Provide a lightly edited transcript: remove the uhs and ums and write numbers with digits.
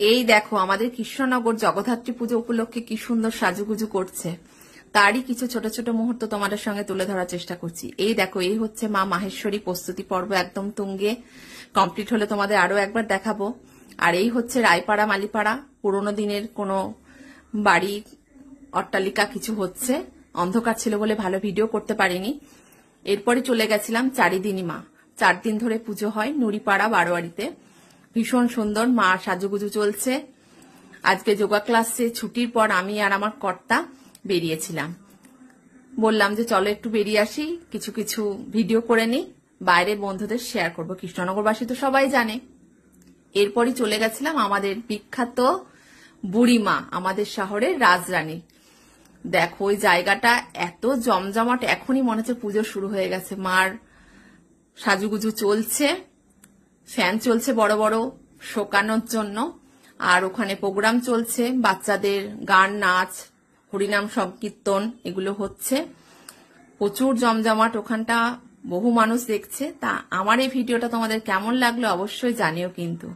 এই দেখো আমাদের কৃষ্ণনগর জগদ্ধাত্রী পুজো উপলক্ষে কি সুন্দর সাজুগুজু করছে, তারই কিছু ছোট ছোট মুহূর্ত তোমাদের সঙ্গে তুলে ধরার চেষ্টা করছি। এই দেখো, এই হচ্ছে মা মাহেশ্বরী প্রস্তুতি পর্ব একদম তুঙ্গে, কমপ্লিট হলে তোমাদের আরো একবার দেখাবো। আর এই হচ্ছে রায়পাড়া মালিপাড়া, পুরোনো দিনের কোনো বাড়ি অট্টালিকা কিছু হচ্ছে, অন্ধকার ছিল বলে ভালো ভিডিও করতে পারিনি। এরপরে চলে গেছিলাম চারিদিনই মা, 4 দিন ধরে পুজো হয় নুড়িপাড়া বারোয়ারিতে। ভীষণ সুন্দর মা সাজুগুজু চলছে। আজকে যোগা ক্লাসে ছুটির পর আমি আর আমার কর্তা বেরিয়েছিলাম, বললাম যে চলো একটু বেরিয়ে আসি, কিছু কিছু ভিডিও করে নিই, বাইরের বন্ধুদের শেয়ার করব। কৃষ্ণনগরবাসী তো সবাই জানে। এরপরই চলে গেছিলাম আমাদের বিখ্যাত বুড়িমা, আমাদের শহরের রাজরানী। দেখো ওই জায়গাটা এত জমজমাট, এখনই মনে হচ্ছে পুজো শুরু হয়ে গেছে। মার সাজুগুজু চলছে, ফ্যান চলছে বড় বড় শোকানোর জন্য, আর ওখানে প্রোগ্রাম চলছে, বাচ্চাদের গান নাচ হরিনাম সংকীর্তন এগুলো হচ্ছে। প্রচুর জমজমাট ওখানটা, বহু মানুষ দেখছে। তা আমার এই ভিডিওটা তোমাদের কেমন লাগলো অবশ্যই জানিও কিন্তু।